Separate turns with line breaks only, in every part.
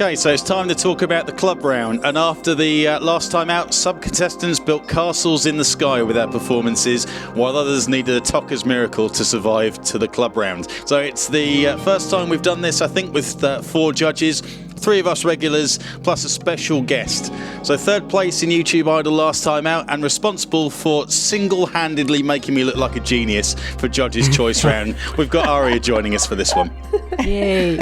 Okay, so it's time to talk about the club round. And after the last time out, sub-contestants built castles in the sky with their performances, while others needed a Tokka's miracle to survive to the club round. So it's the first time we've done this, I think, with 4 judges. 3 of us regulars, plus a special guest. So 3rd place in YouTube Idol last time out, and responsible for single-handedly making me look like a genius for Judges' Choice Round. We've got Aria joining us for this one.
Yay!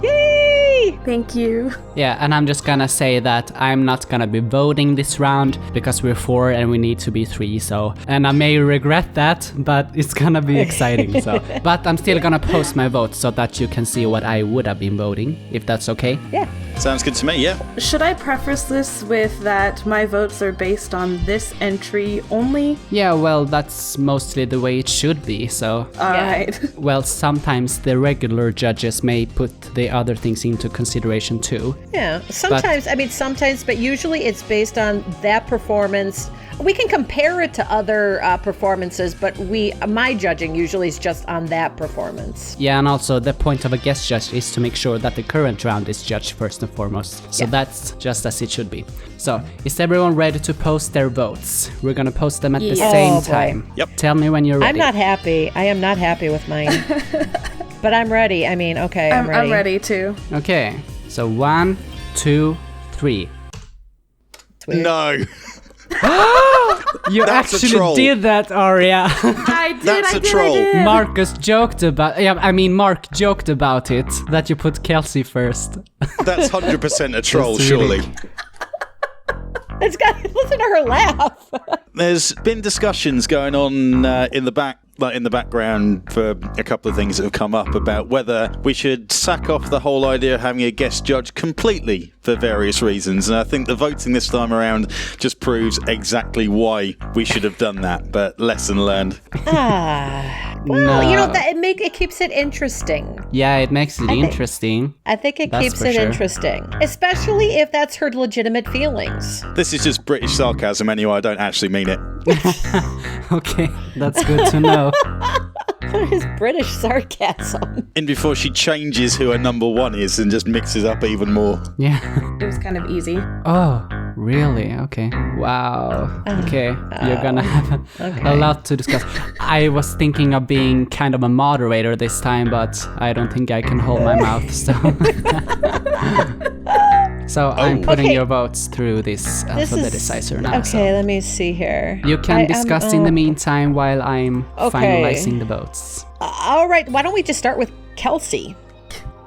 Yay!
Thank you.
Yeah, and I'm just gonna say that I'm not gonna be voting this round because we're 4 and we need to be 3, so... And I may regret that, but it's gonna be exciting, so... But I'm still gonna post my vote so that you can see what I would have been voting, if that's okay.
Yeah.
Sounds good to me, yeah.
Should I preface this with that my votes are based on this entry only?
Yeah, well, that's mostly the way it should be, so...
Alright.
Well, sometimes the regular judges may put the other things into consideration too.
Yeah, sometimes, but usually it's based on that performance. We can compare it to other performances, but my judging usually is just on that performance.
Yeah, and also the point of a guest judge is to make sure that the current round is judged first and foremost. So that's just as it should be. So, is everyone ready to post their votes? We're gonna post them at the same time.
Yep.
Tell me when you're ready.
I'm not happy. I am not happy with mine. But I'm ready. I mean, okay, I'm ready.
I'm ready too.
Okay, so 1, 2, 3.
No.
You
That's a
actually
troll.
did that, Aria.
I did.
That's
I
a
did,
troll.
I did.
Mark joked about it, that you put Kelsey first.
That's 100% a troll,
That's really-
surely.
Listen to her laugh.
There's been discussions going on in the background for a couple of things that have come up about whether we should sack off the whole idea of having a guest judge completely for various reasons. And I think the voting this time around just proves exactly why we should have done that. But lesson learned.
Well, you know, it keeps it interesting.
Yeah, it makes it interesting.
I think it
That's
keeps
for
it
sure.
interesting, especially if that's her legitimate feelings.
This is just British sarcasm anyway. I don't actually mean it.
Okay, that's good to know.
What is British sarcasm?
In before she changes who her number 1 is and just mixes up even more.
Yeah.
It was kind of easy.
Oh, really? Okay. Wow. Okay, you're gonna have a lot to discuss. I was thinking of being kind of a moderator this time, but I don't think I can hold my mouth, so... So I'm putting your votes through this alphabetizer now.
Okay,
so
let me see here.
you can discuss in the meantime while I'm finalizing the votes.
All right, why don't we just start with Kelsey?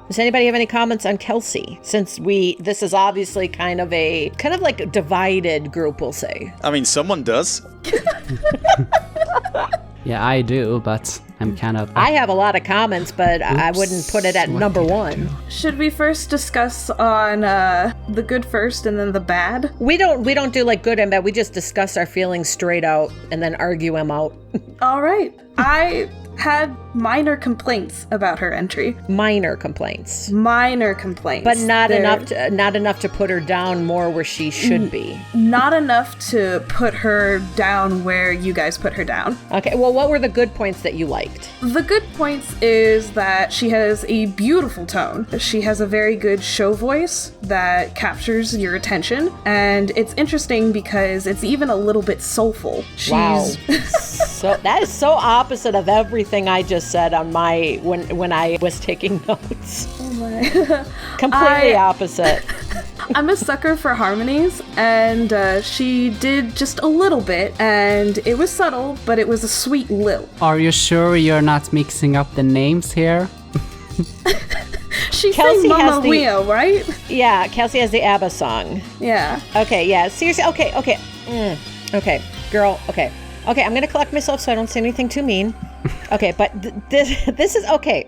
Does anybody have any comments on Kelsey? Since this is obviously kind of like a divided group, we'll say.
I mean, someone does.
Yeah, I do, but I'm kind of...
I have a lot of comments, but I wouldn't put it at number 1.
Should we first discuss on the good first and then the bad?
We don't do like good and bad. We just discuss our feelings straight out and then argue them out.
All right. I had minor complaints about her entry.
Minor complaints.
But
Not enough to put her down more where she should be.
Not enough to put her down where you guys put her down.
Okay, well, what were the good points that you liked?
The good points is that she has a beautiful tone. She has a very good show voice that captures your attention. And it's interesting because it's even a little bit soulful.
Wow. So that is so opposite of everything I just said on my when I was taking notes.
Oh my.
Completely opposite.
I'm a sucker for harmonies, and she did just a little bit, and it was subtle, but it was a sweet lilt.
Are you sure you're not mixing up the names here?
She
Kelsey
sang
has
Mamma
the-
Mia, right?
Yeah, Kelsey has the ABBA song.
Yeah.
Okay, yeah, seriously, okay. Okay, girl, okay, I'm gonna collect myself so I don't say anything too mean. Okay, but this is, okay.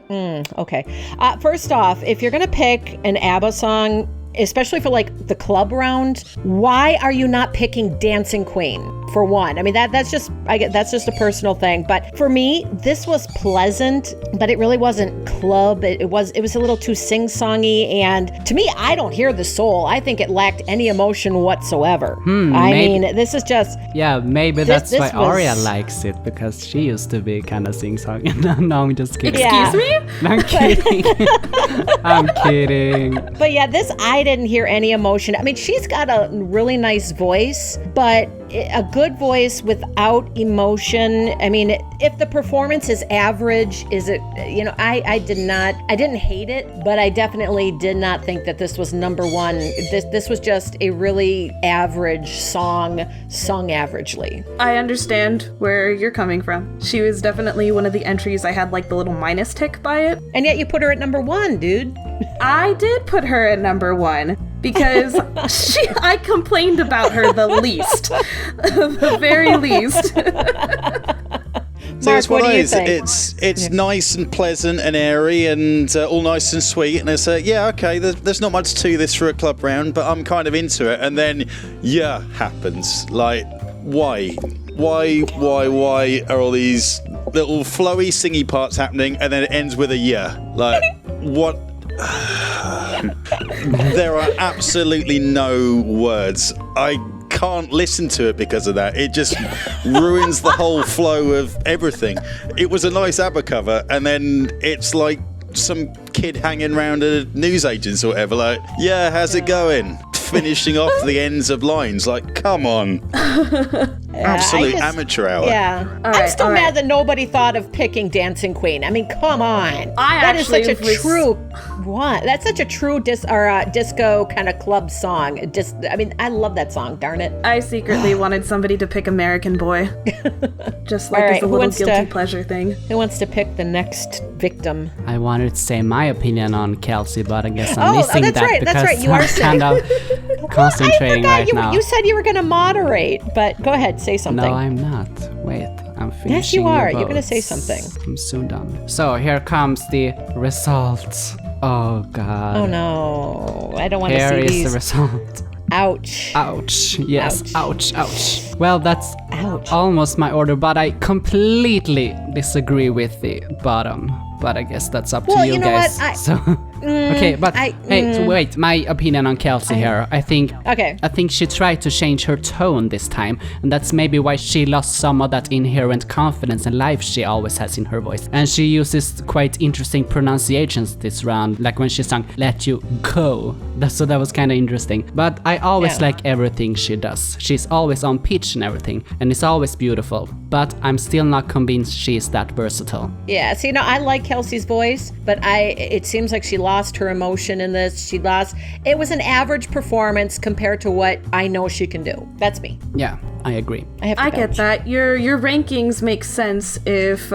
First off, if you're gonna pick an ABBA song, especially for like the club round, why are you not picking Dancing Queen? for one. I mean, that's just a personal thing. But for me, this was pleasant, but it really wasn't club. It was a little too sing-songy, and to me, I don't hear the soul. I think it lacked any emotion whatsoever. I mean, this is just...
Yeah, maybe that's why Aria likes it, because she used to be kind of sing-songy. No, I'm just kidding.
Yeah.
Excuse me?
I'm kidding. I'm kidding.
But yeah, this, I didn't hear any emotion. I mean, she's got a really nice voice, but a good voice without emotion. I mean, if the performance is average, is it, I didn't hate it, but I definitely did not think that this was number one. This was just a really average song, sung averagely.
I understand where you're coming from. She was definitely one of the entries I had like the little minus tick by it.
And yet you put her at number one, dude.
I did put her at number one because I complained about her the least. The very least.
So
Mark,
it's one
what
of
do you
those,
think?
it's nice and pleasant and airy and all nice and sweet, and it's okay, there's not much to this for a club round, but I'm kind of into it. And then happens. Like, why are all these little flowy singy parts happening, and then it ends with a like what? There are absolutely no words. I can't listen to it because of that. It just ruins the whole flow of everything. It was a nice ABBA cover, and then it's like some kid hanging around a newsagent's or whatever, like, how's it going? Finishing off the ends of lines, like, come on. Absolute amateur hour.
Yeah. I'm still mad that nobody thought of picking Dancing Queen. I mean, come on. That's such a true disco kind of club song. I love that song, darn it.
I secretly wanted somebody to pick American Boy. Just like as a little guilty pleasure thing.
Who wants to pick the next victim?
I wanted to say my opinion on Kelsey, but I guess I'm missing that
right.
because
That's right. You are
I'm kind of concentrating right now.
You said you were going to moderate, but go ahead, say something.
No, I'm not. Wait, I'm finishing.
Yes, you are.
the
You're going to say
votes.
something.
I'm soon done. So here comes the results. Oh God.
Oh no, I don't want to see
Here is
these.
the result.
Ouch.
Ouch. Yes. Ouch. Well, that's
Ouch.
almost my order, but I completely disagree with the bottom. But I guess that's up to you,
you know
guys.
what?
Okay, but wait, my opinion on Kelsey here. I think she tried to change her tone this time, and that's maybe why she lost some of that inherent confidence and life she always has in her voice. And she uses quite interesting pronunciations this round, like when she sang "Let You Go." So that was kind of interesting. But I always like everything she does. She's always on pitch and everything, and it's always beautiful. But I'm still not convinced she's that versatile.
Yeah, so I like Kelsey's voice, but it seems like she lost her emotion in this. It was an average performance compared to what I know she can do. That's me.
Yeah, I agree.
I get that. Your rankings make sense if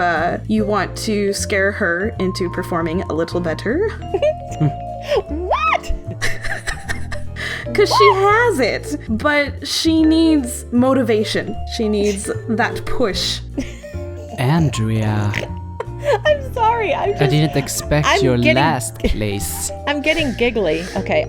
you want to scare her into performing a little better.
What?
Because she has it, but she needs motivation. She needs that push.
Andrea.
I'm sorry.
I didn't expect your last place.
I'm getting giggly. Okay.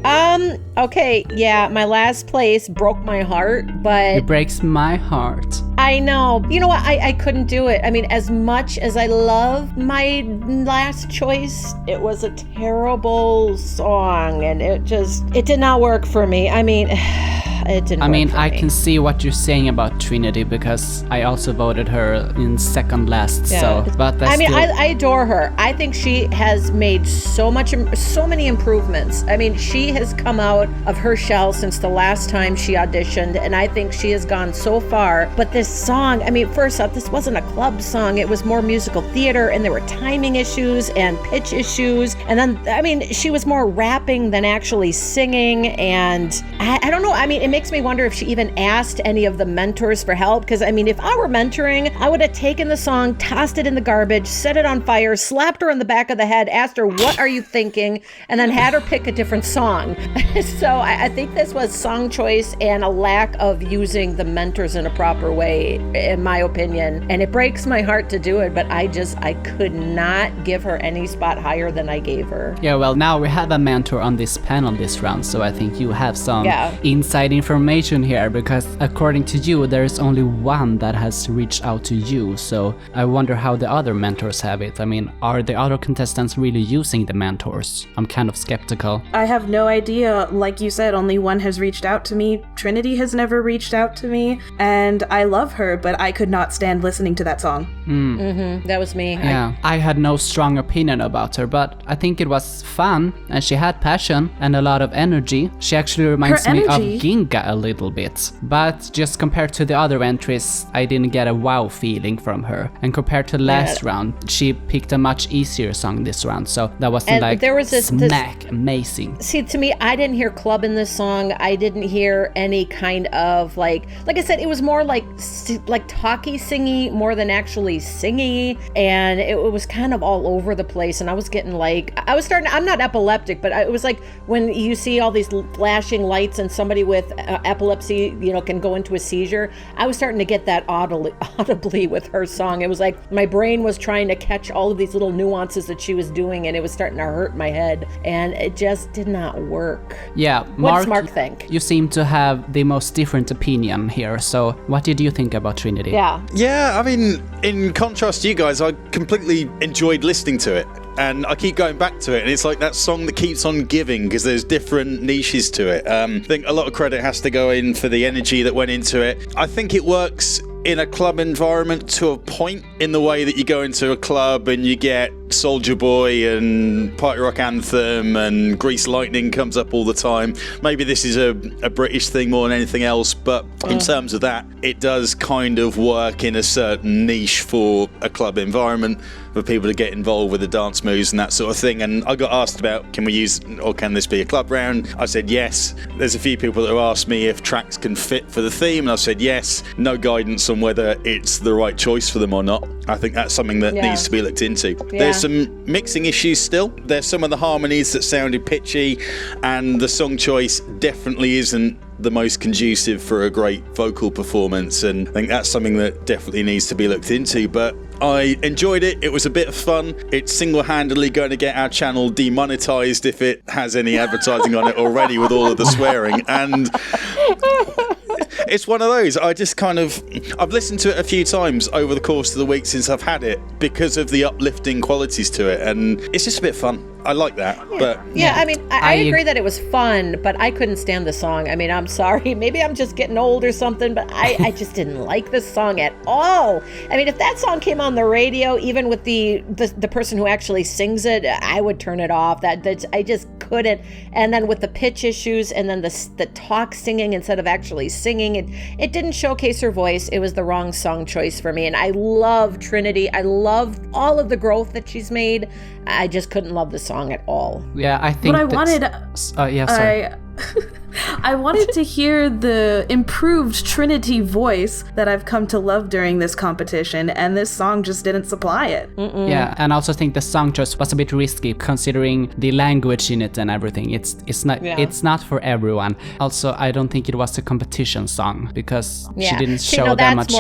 Okay. Yeah, my last place broke my heart, but
It breaks my heart.
I know. You know what? I couldn't do it. I mean, as much as I love my last choice, it was a terrible song, and it did not work for me. I mean, it didn't.
I can see what you're saying about Trinity because I also voted her in second last.
Yeah.
So, but
I adore her. I think she has made so many improvements. I mean, she has come out of her shell since the last time she auditioned, and I think she has gone so far. But this song, I mean, first off, this wasn't a club song. It was more musical theater, and there were timing issues and pitch issues. And then, I mean, she was more rapping than actually singing. And I don't know. I mean, it makes me wonder if she even asked any of the mentors for help. Because, I mean, if I were mentoring, I would have taken the song, tossed it in the garbage, set it on fire, slapped her in the back of the head, asked her, what are you thinking? And then had her pick a different song. So I think this was song choice and a lack of using the mentors in a proper way, in my opinion. And it breaks my heart to do it, but I could not give her any spot higher than I gave gave her.
Yeah, well, now we have a mentor on this panel this round, so I think you have some inside information here, because according to you, there's only one that has reached out to you, so I wonder how the other mentors have it. I mean, are the other contestants really using the mentors? I'm kind of skeptical.
I have no idea. Like you said, only one has reached out to me. Trinity has never reached out to me, and I love her, but I could not stand listening to that song.
That was me.
Yeah, I had no strong opinion about her, but I think it was fun, and she had passion and a lot of energy. She actually reminds me of Gingell a little bit, but just compared to the other entries, I didn't get a wow feeling from her. And compared to last round, she picked a much easier song this round, so that wasn't
there was
amazing.
See, to me, I didn't hear club in this song. I didn't hear any kind of like I said, it was more like talky singy more than actually singy, and it was kind of all over the place, and I was getting I'm not epileptic, but it was like when you see all these flashing lights and somebody with epilepsy, can go into a seizure. I was starting to get that audibly with her song. It was like my brain was trying to catch all of these little nuances that she was doing, and it was starting to hurt my head, and it just did not work.
Yeah,
what does Mark think?
You seem to have the most different opinion here, so what did you think about Trinity?
Yeah, I mean, in contrast to you guys, I completely enjoyed listening to it. And I keep going back to it, and it's like that song that keeps on giving, because there's different niches to it. I think a lot of credit has to go in for the energy that went into it. I think it works in a club environment to a point, in the way that you go into a club and you get Soulja Boy and Party Rock Anthem and Grease Lightning comes up all the time. Maybe this is a British thing more than anything else, but in terms of that, it does kind of work in a certain niche for a club environment for people to get involved with the dance moves and that sort of thing. And I got asked about, can we use, or can this be a club round? I said yes. There's a few people that have asked me if tracks can fit for the theme, and I said yes. No guidance on whether it's the right choice for them or not. I think that's something that needs to be looked into. There's some mixing issues still. There's some of the harmonies that sounded pitchy, and the song choice definitely isn't the most conducive for a great vocal performance, and I think that's something that definitely needs to be looked into. But I enjoyed it. It was a bit of fun. It's single-handedly going to get our channel demonetized if it has any advertising on it already with all of the swearing, and it's one of those. I've listened to it a few times over the course of the week since I've had it, because of the uplifting qualities to it, and it's just a bit fun. I like that. But
I mean, I agree that it was fun, but I couldn't stand the song. I mean, I'm sorry. Maybe I'm just getting old or something, but I just didn't like this song at all. I mean, if that song came on the radio, even with the person who actually sings it, I would turn it off. I just couldn't. And then with the pitch issues, and then the talk singing instead of actually singing, it didn't showcase her voice. It was the wrong song choice for me. And I love Trinity. I love all of the growth that she's made. I just couldn't love the song at all.
Yeah, I think.
But I wanted. I wanted to hear the improved Trinity voice that I've come to love during this competition, and this song just didn't supply it.
Yeah, and I also think the song choice was a bit risky considering the language in it and everything. It's not for everyone. Also, I don't think it was a competition song, because she didn't show that much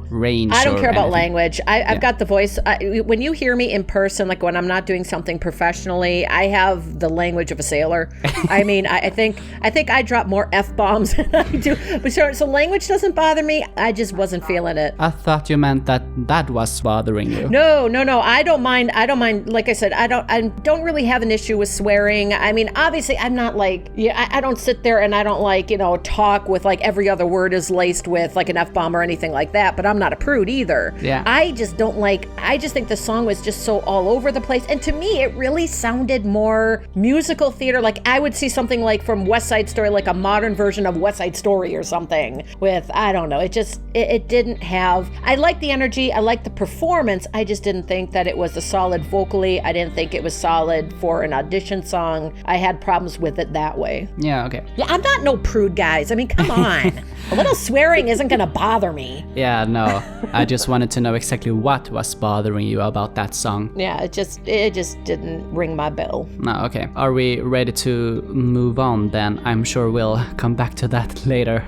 range.
I don't care about
anything.
language. I've got the voice. When you hear me in person, like when I'm not doing something professionally, I have the language of a sailor. I mean, I think I drop more F-bombs than I do. But so language doesn't bother me. I just wasn't feeling it.
I thought you meant that was bothering you.
No. I don't mind. Like I said, I don't really have an issue with swearing. I mean, obviously, I'm not like, I don't sit there and I don't like, talk with like every other word is laced with like an F-bomb or anything like that. But I'm not a prude either.
Yeah.
I just think the song was just so all over the place. And to me, it really sounded more musical theater. Like I would see something like from West Side Story, like a modern version of West Side Story or something with, I don't know. It didn't have, I liked the energy. I liked the performance. I just didn't think that it was a solid vocally. I didn't think it was solid for an audition song. I had problems with it that way.
Yeah, okay.
Yeah, I'm not no prude, guys. I mean, come on. A little swearing isn't going to bother me.
Yeah, no. I just wanted to know exactly what was bothering you about that song.
Yeah, it just didn't ring my bell.
No, okay. Are we ready to move on then? I'm sure we'll come back to that later.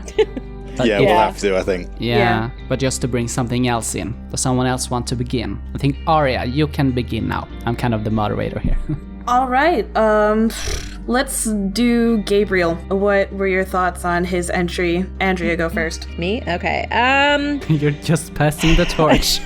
We'll have to, I think.
Yeah, but just to bring something else in. Does someone else want to begin? I think, Aria, you can begin now. I'm kind of the moderator here.
All right. Let's do Gabriel. What were your thoughts on his entry? Andrea, go first.
Me? Okay.
You're just passing the torch.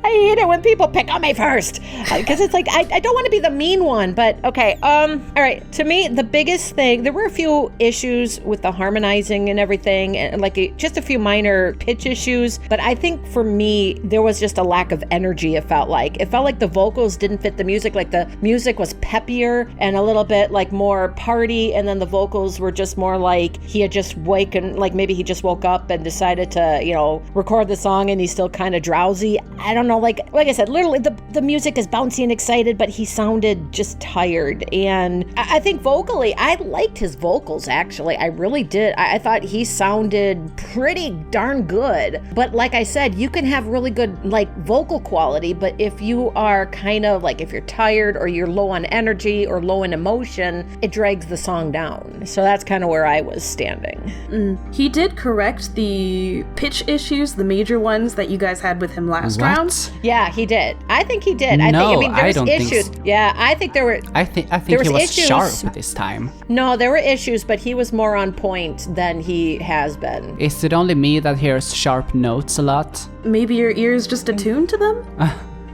I hate it when people pick on me first because it's like I don't want to be the mean one, but okay. All right. To me, the biggest thing, there were a few issues with the harmonizing and everything, and just a few minor pitch issues. But I think for me, there was just a lack of energy. It felt like the vocals didn't fit the music. Like the music was peppier and a little bit like more party, and then the vocals were just more like he had just maybe he just woke up and decided to record the song, and he's still kind of drowsy. I don't know. Like I said, literally the music is bouncy and excited, but he sounded just tired. And I think vocally, I liked his vocals, actually. I really did. I thought he sounded pretty darn good. But like I said, you can have really good vocal quality, but if you are kind of if you're tired or you're low on energy or low in emotion, it drags the song down. So that's kind of where I was standing.
He did correct the pitch issues, the major ones that you guys had with him last round.
Yeah, he did. I think he did.
No,
there was
don't
issues.
think so.
Yeah, I think there were.
I think
there
he was
issues.
sharp this time.
No, there were issues, but he was more on point than he has been.
Is it only me that hears sharp notes a lot?
Maybe your ears just attuned to them?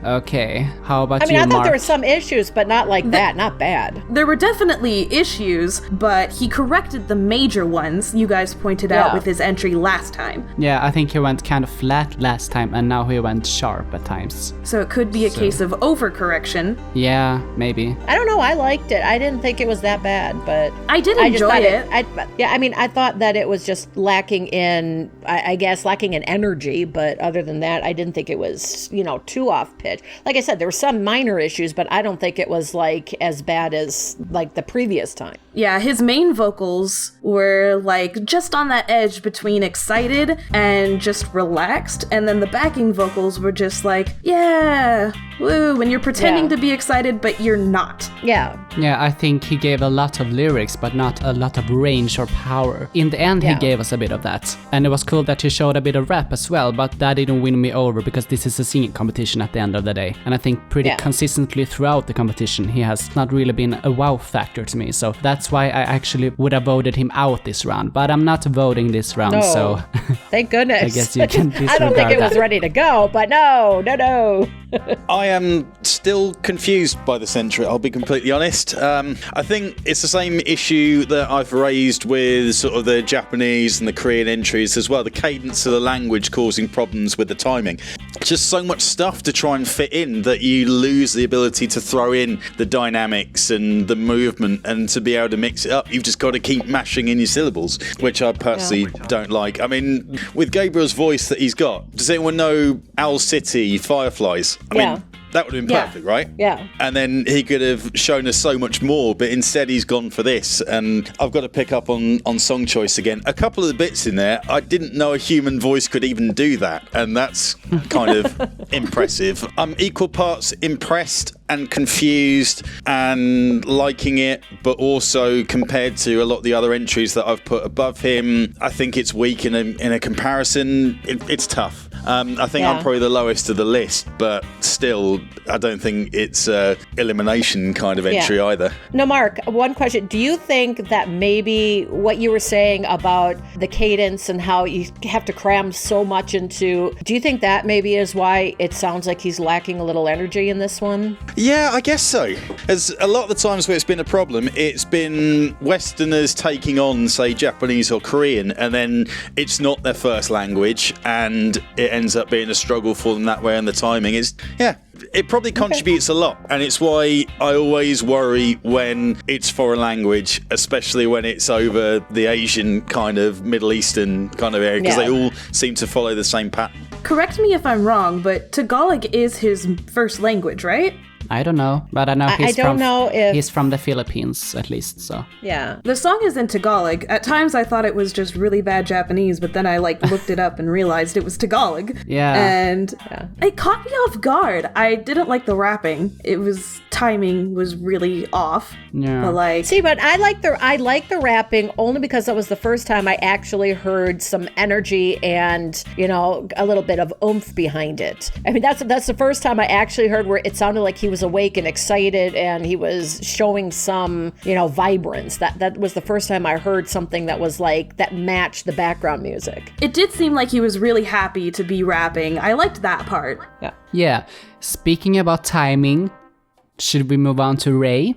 Okay, how about you,
I thought
Mark?
there were some issues, but not like that, not bad.
There were definitely issues, but he corrected the major ones you guys pointed out with his entry last time.
Yeah, I think he went kind of flat last time, and now he went sharp at times.
So it could be a case of overcorrection.
Yeah, maybe.
I don't know, I liked it. I didn't think it was that bad, but...
I did enjoy it.
I thought that it was just lacking in, lacking in energy, but other than that, I didn't think it was, too off pitch. Like I said, there were some minor issues, but I don't think it was as bad as the previous time.
Yeah, his main vocals were just on that edge between excited and just relaxed, and then the backing vocals were just yeah, woo, and you're pretending to be excited, but you're not.
Yeah.
Yeah, I think he gave a lot of lyrics, but not a lot of range or power. In the end, he gave us a bit of that. And it was cool that he showed a bit of rap as well, but that didn't win me over because this is a singing competition at the end of the day. And I think pretty consistently throughout the competition, he has not really been a wow factor to me. So that's why I actually would have voted him out this round. But I'm not voting this round, so...
Thank goodness.
I guess you can disregard
I don't think it was ready to go, but no.
I am still confused by this entry, I'll be completely honest. I think it's the same issue that I've raised with sort of the Japanese and the Korean entries as well. The cadence of the language causing problems with the timing. It's just so much stuff to try and fit in that you lose the ability to throw in the dynamics and the movement, and to be able to mix it up, you've just got to keep mashing in your syllables, which I personally don't like. I mean, with Gabriel's voice that he's got, does anyone know Owl City, Fireflies? I mean, that would have been perfect, right?
Yeah.
And then he could have shown us so much more, but instead he's gone for this. And I've got to pick up on song choice again. A couple of the bits in there, I didn't know a human voice could even do that. And that's kind of impressive. I'm equal parts impressed and confused and liking it, but also compared to a lot of the other entries that I've put above him, I think it's weak in a comparison. It's tough. I think I'm probably the lowest of the list, but still, I don't think it's a elimination kind of entry either.
No, Mark, one question. Do you think that maybe what you were saying about the cadence and how you have to cram so much into, do you think that maybe is why it sounds like he's lacking a little energy in this one?
Yeah, I guess so. As a lot of the times where it's been a problem, it's been Westerners taking on, say, Japanese or Korean, and then it's not their first language, and it ends up being a struggle for them that way, and the timing is, it probably contributes a lot, and it's why I always worry when it's foreign language, especially when it's over the Asian kind of Middle Eastern kind of area, because they all seem to follow the same pattern.
Correct me if I'm wrong, but Tagalog is his first language, right?
I don't know, but I know he's from the Philippines, at least, so.
Yeah.
The song is in Tagalog. At times I thought it was just really bad Japanese, but then I looked it up and realized it was Tagalog.
Yeah.
And it caught me off guard. I didn't like the rapping. Timing was really off.
Yeah.
But
but I like the rapping only because that was the first time I actually heard some energy and, a little bit of oomph behind it. I mean, that's the first time I actually heard where it sounded like he was awake and excited, and he was showing some, vibrance. That was the first time I heard something that was like, that matched the background music.
It did seem like he was really happy to be rapping. I liked that part.
Yeah.
Yeah. Speaking about timing, should we move on to Ray?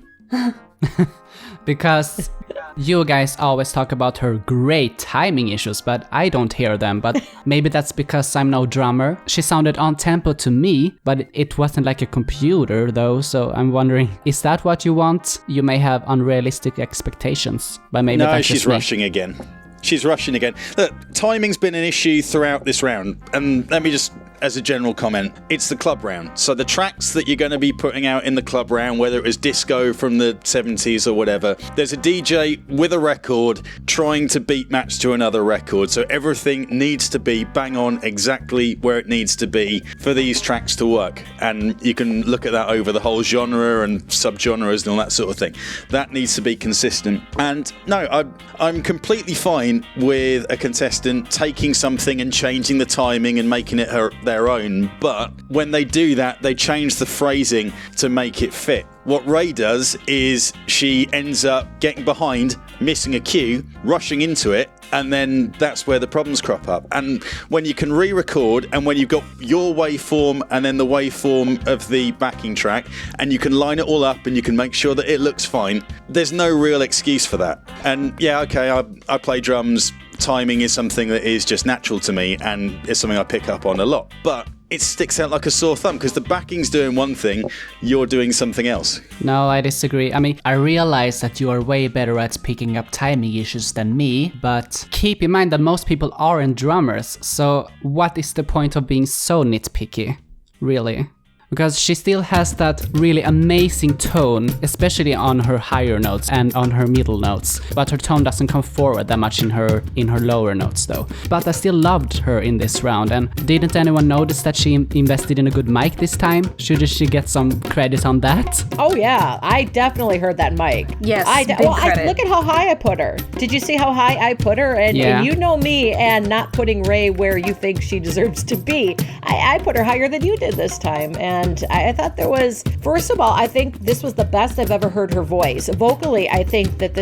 Because you guys always talk about her great timing issues, but I don't hear them. But maybe that's because I'm no drummer. She sounded on tempo to me, but it wasn't like a computer though. So I'm wondering, is that what you want? You may have unrealistic expectations, but maybe
No,
that's
she's
just me.
rushing again. She's rushing again. Look, timing's been an issue throughout this round. And let me just, as a general comment, it's the club round. So the tracks that you're going to be putting out in the club round, whether it was disco from the 70s or whatever, there's a DJ with a record trying to beat match to another record. So everything needs to be bang on exactly where it needs to be for these tracks to work. And you can look at that over the whole genre and subgenres and all that sort of thing. That needs to be consistent. And no, I'm completely fine with a contestant taking something and changing the timing and making it their own, but when they do that, they change the phrasing to make it fit. What Ray does is she ends up getting behind, missing a cue, rushing into it, and then that's where the problems crop up. And when you can re-record, and when you've got your waveform and then the waveform of the backing track, and you can line it all up and you can make sure that it looks fine, there's no real excuse for that. And yeah, okay, I play drums. Timing is something that is just natural to me, and it's something I pick up on a lot. But it sticks out like a sore thumb because the backing's doing one thing, you're doing something else.
No, I disagree. I mean, I realize that you are way better at picking up timing issues than me, but keep in mind that most people aren't drummers, so what is the point of being so nitpicky? Really? Because she still has that really amazing tone, especially on her higher notes and on her middle notes. But her tone doesn't come forward that much in her lower notes though. But I still loved her in this round, and didn't anyone notice that she invested in a good mic this time? Should she get some credit on that?
Oh yeah, I definitely heard that mic.
Yes,
look at how high I put her. Did you see how high I put her? And you know me and not putting Ray where you think she deserves to be. I put her higher than you did this time. And I thought there was, first of all, I think this was the best I've ever heard her voice. Vocally, I think that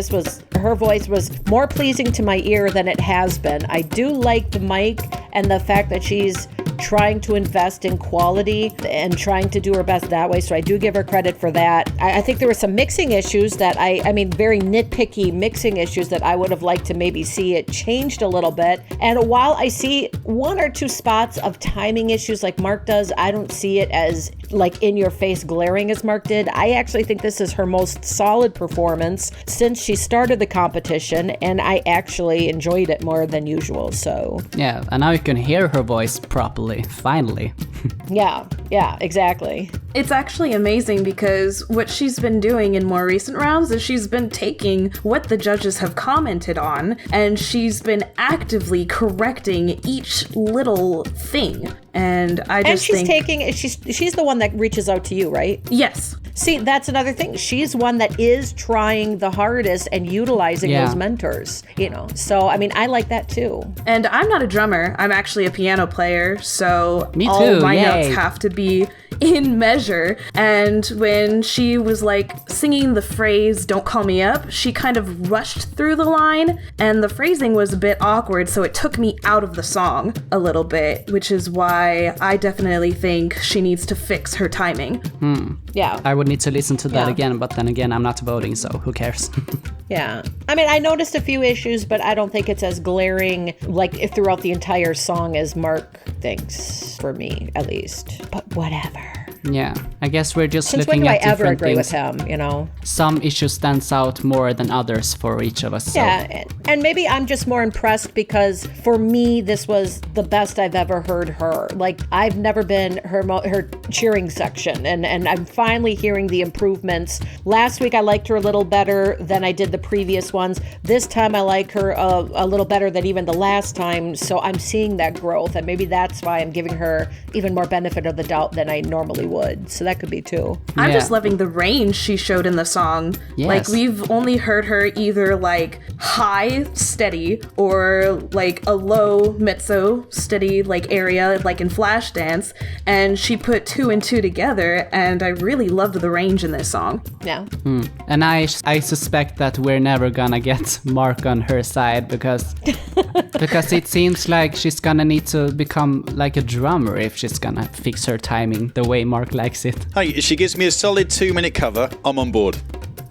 her voice was more pleasing to my ear than it has been. I do like the mic and the fact that she's trying to invest in quality and trying to do her best that way. So I do give her credit for that. I think there were some mixing issues that I mean, very nitpicky mixing issues that I would have liked to maybe see it changed a little bit. And while I see one or two spots of timing issues like Mark does, I don't see it as like in your face glaring as Mark did. I actually think this is her most solid performance since she started the competition, and I actually enjoyed it more than usual. So
yeah, and now you can hear her voice properly, finally.
yeah, exactly.
It's actually amazing because what she's been doing in more recent rounds is she's been taking what the judges have commented on, and she's been actively correcting each little thing. And she's the one that reaches out to you, right? Yes.
See, that's another thing. She's one that is trying the hardest and utilizing those mentors, So, I mean, I like that too.
And I'm not a drummer. I'm actually a piano player. So
Me
all
too,
my
yay.
notes have to be in measure. And when she was like singing the phrase, "Don't call me up," she kind of rushed through the line and the phrasing was a bit awkward. So it took me out of the song a little bit, which is why I definitely think she needs to fix her timing.
Yeah.
I would need to listen to that again, but then again, I'm not voting, so who cares?
Yeah. I mean, I noticed a few issues, but I don't think it's as glaring like throughout the entire song as Mark thinks, for me at least. But whatever.
Yeah, I guess we're just
Since when
looking
do I
at
ever
different
agree
things.
with him,
Some issues stands out more than others for each of us. So.
Yeah, and maybe I'm just more impressed because for me, this was the best I've ever heard her. Like, I've never been her cheering section, and I'm finally hearing the improvements. Last week, I liked her a little better than I did the previous ones. This time, I like her a little better than even the last time, so I'm seeing that growth, and maybe that's why I'm giving her even more benefit of the doubt than I normally would. So that could be too.
I'm just loving the range she showed in the song.
Yes.
Like, we've only heard her either like high steady or like a low mezzo steady like Aria like in Flashdance, and she put two and two together, and I really loved the range in this song.
Yeah.
And I suspect that we're never gonna get Mark on her side because it seems like she's gonna need to become like a drummer if she's gonna fix her timing the way Mark likes it.
Hey, if she gives me a solid 2-minute cover, I'm on board.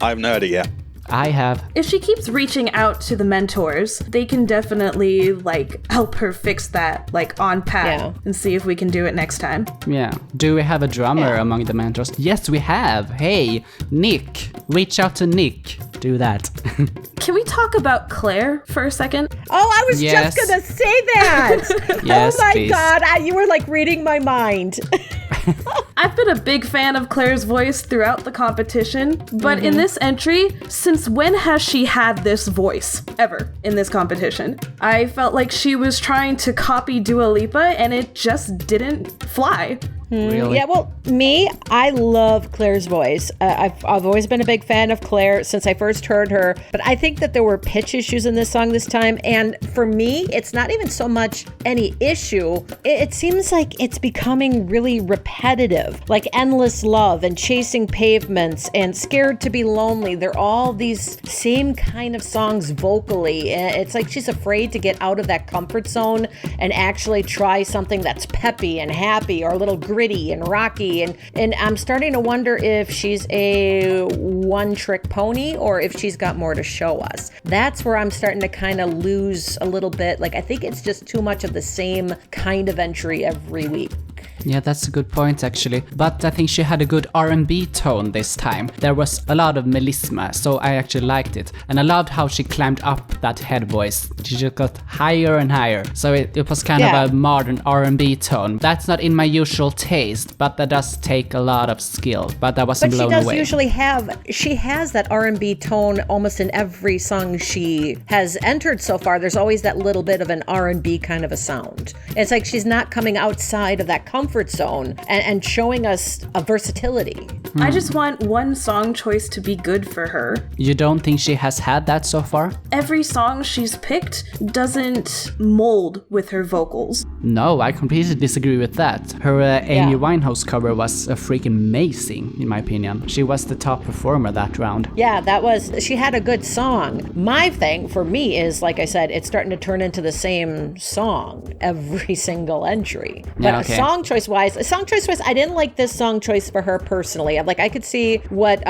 I haven't heard it yet.
I have.
If she keeps reaching out to the mentors, they can definitely like help her fix that like on pat and see if we can do it next time.
Yeah. Do we have a drummer among the mentors? Yes, we have. Hey, Nick. Reach out to Nick. Do that.
Can we talk about Claire for a second?
Oh, I was just gonna say that.
Yes,
oh my
please.
God, you were like reading my mind.
I've been a big fan of Claire's voice throughout the competition, but in this entry, since when has she had this voice ever in this competition? I felt like she was trying to copy Dua Lipa and it just didn't fly.
Really?
Yeah, well, I love Claire's voice. I've always been a big fan of Claire since I first heard her, but I think that there were pitch issues in this song this time, and for me, it's not even so much any issue. It seems like it's becoming really repetitive, like Endless Love and Chasing Pavements and Scared to Be Lonely. They're all these same kind of songs vocally. It's like she's afraid to get out of that comfort zone and actually try something that's peppy and happy or a little gritty and rocky, and I'm starting to wonder if she's a one-trick pony or if she's got more to show us. That's where I'm starting to kind of lose a little bit. Like, I think it's just too much of the same kind of entry every week.
Yeah, that's a good point actually. But I think she had a good R&B tone this time. There was a lot of melisma, so I actually liked it. And I loved how she climbed up that head voice. She just got higher and higher. So it was kind of a modern R&B tone. That's not in my usual taste, but that does take a lot of skill. But I wasn't blown away.
But she does usually she has that R&B tone almost in every song she has entered so far. There's always that little bit of an R&B kind of a sound. It's like she's not coming outside of that comfort zone and showing us a versatility.
I just want one song choice to be good for her.
You don't think she has had that so far?
Every song she's picked doesn't mold with her vocals.
No, I completely disagree with that. Her Amy Winehouse cover was freaking amazing, in my opinion. She was the top performer that round.
Yeah, she had a good song. My thing for me is, like I said, it's starting to turn into the same song every single entry. But song choice wise, I didn't like this song choice for her personally. Like, I could see what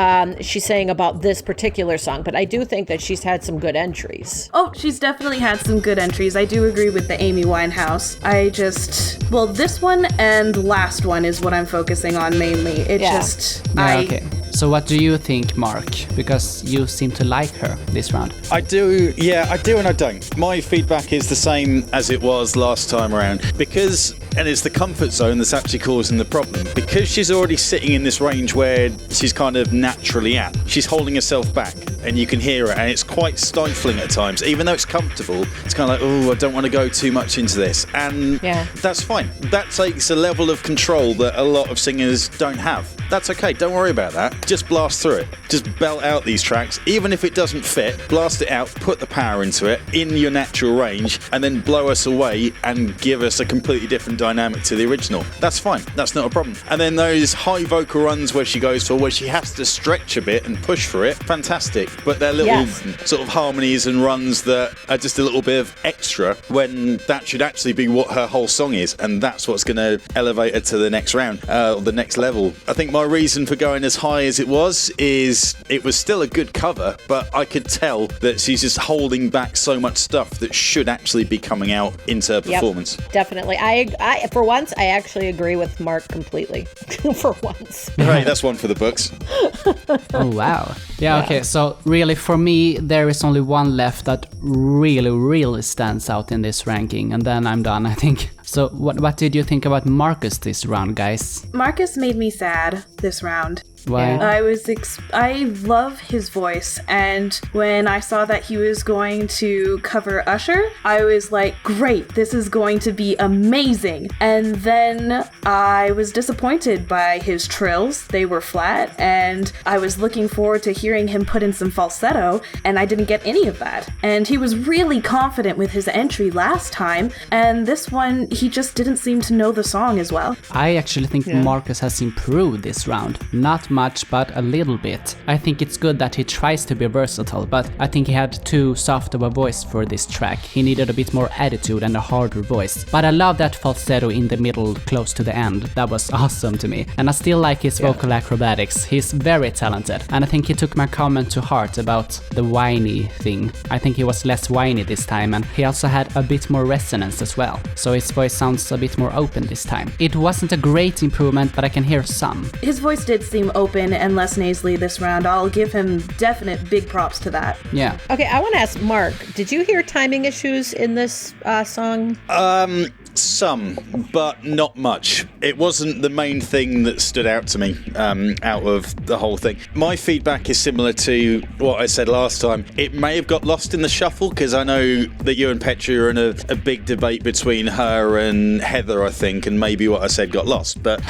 she's saying about this particular song, but I do think that she's had some good entries.
Oh, she's definitely had some good entries. I do agree with the Amy Winehouse. This one and last one is what I'm focusing on mainly.
Okay. So what do you think, Mark? Because you seem to like her this round.
I do and I don't. My feedback is the same as it was last time around. And it's the comfort zone that's actually causing the problem. Because she's already sitting in this range where she's kind of naturally at, she's holding herself back, and you can hear it, and it's quite stifling at times. Even though it's comfortable, it's kind of like, oh, I don't want to go too much into this. And that's fine. That takes a level of control that a lot of singers don't have. That's okay, don't worry about that. Just blast through it. Just belt out these tracks. Even if it doesn't fit, blast it out, put the power into it, in your natural range, and then blow us away and give us a completely different dynamic to the original. That's fine. That's not a problem. And then those high vocal runs where she goes for, where she has to stretch a bit and push for it, fantastic. But they're little sort of harmonies and runs that are just a little bit of extra when that should actually be what her whole song is, and that's what's going to elevate her to the next round, or the next level. I think my reason for going as high as it was is it was still a good cover, but I could tell that she's just holding back so much stuff that should actually be coming out into her performance.
Definitely. I for once, I actually agree with Mark completely. For once.
Right, that's one for the books.
Oh, wow. Yeah, okay. So really, for me, there is only one left that really stands out in this ranking, and then I'm done, I think. So what did you think about Marcus this round, guys?
Marcus made me sad this round.
Why?
I love his voice, and when I saw that he was going to cover Usher, I was like, great, this is going to be amazing. And then I was disappointed by his trills. They were flat, and I was looking forward to hearing him put in some falsetto, and I didn't get any of that. And he was really confident with his entry last time, and this one, he just didn't seem to know the song as well.
I actually think Marcus has improved this round. Not much, but a little bit. I think it's good that he tries to be versatile, but I think he had too soft of a voice for this track. He needed a bit more attitude and a harder voice. But I love that falsetto in the middle, close to the end. That was awesome to me. And I still like his vocal acrobatics. He's very talented. And I think he took my comment to heart about the whiny thing. I think he was less whiny this time, and he also had a bit more resonance as well. So his voice sounds a bit more open this time. It wasn't a great improvement, but I can hear some.
His voice did seem open and less nasally this round. I'll give him definite big props to that.
Yeah.
Okay, I want to ask Mark, did you hear timing issues in this song?
Some, but not much. It wasn't the main thing that stood out to me out of the whole thing. My feedback is similar to what I said last time. It may have got lost in the shuffle, because I know that you and Petri are in a big debate between her and Heather, I think, and maybe what I said got lost. But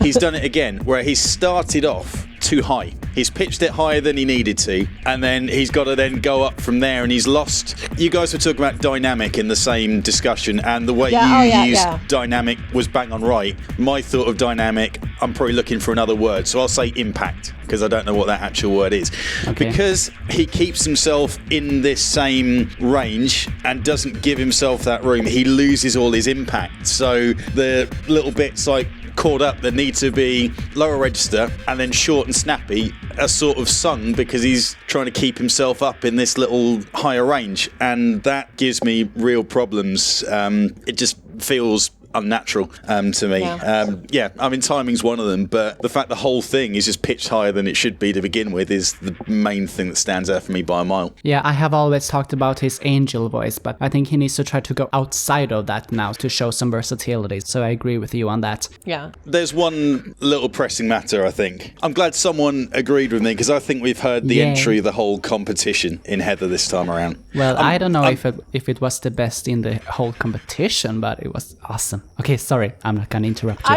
he's done it again, where he started off too high. He's pitched it higher than he needed to, and then he's got to then go up from there, and he's lost. You guys were talking about dynamic in the same discussion, and the way you used dynamic was bang on right. My thought of dynamic, I'm probably looking for another word, so I'll say impact, because I don't know what that actual word is. Okay. Because he keeps himself in this same range and doesn't give himself that room, he loses all his impact. So the little bits like caught up that need to be lower register and then short and snappy are sort of sung because he's trying to keep himself up in this little higher range, and that gives me real problems. It just feels unnatural to me. I mean, timing's one of them, but the fact the whole thing is just pitched higher than it should be to begin with is the main thing that stands out for me by a mile.
Yeah, I have always talked about his angel voice, but I think he needs to try to go outside of that now to show some versatility, so I agree with you on that.
Yeah.
There's one little pressing matter, I think. I'm glad someone agreed with me, because I think we've heard the entry of the whole competition in Heather this time around.
Well, I don't know if it was the best in the whole competition, but it was awesome. Okay, sorry, I'm not gonna interrupt you.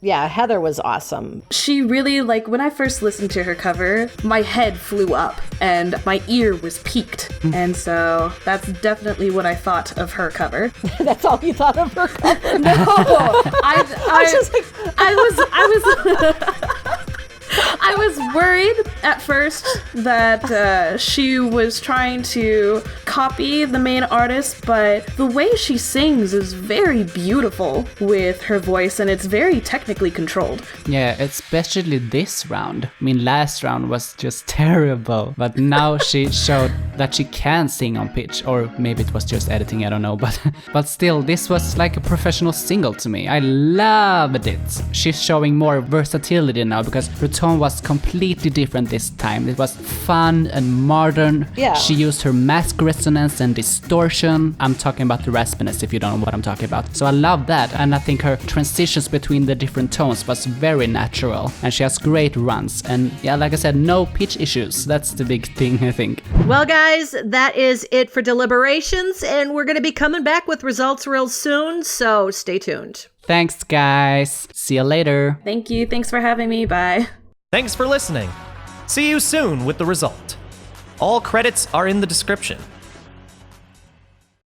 Yeah, Heather was awesome.
She really, like, when I first listened to her cover, my head flew up and my ear was peaked. And so that's definitely what I thought of her cover.
That's all you thought of her cover?
No, I was worried at first that she was trying to copy the main artist, but the way she sings is very beautiful with her voice, and it's very technically controlled.
Yeah, especially this round. I mean, last round was just terrible, but now she showed that she can sing on pitch, or maybe it was just editing, I don't know, but still, this was like a professional single to me. I loved it. She's showing more versatility now, because her tone was completely different this time. It was fun and modern.
Yeah.
She used her mask resonance and distortion. I'm talking about the raspiness, if you don't know what I'm talking about. So I love that, and I think her transitions between the different tones was very natural, and she has great runs, and yeah, like I said, no pitch issues. That's the big thing, I think.
Well, guys, that is it for Deliberations, and we're going to be coming back with results real soon, so stay tuned.
Thanks, guys. See you later.
Thank you. Thanks for having me. Bye.
Thanks for listening. See you soon with the result. All credits are in the description.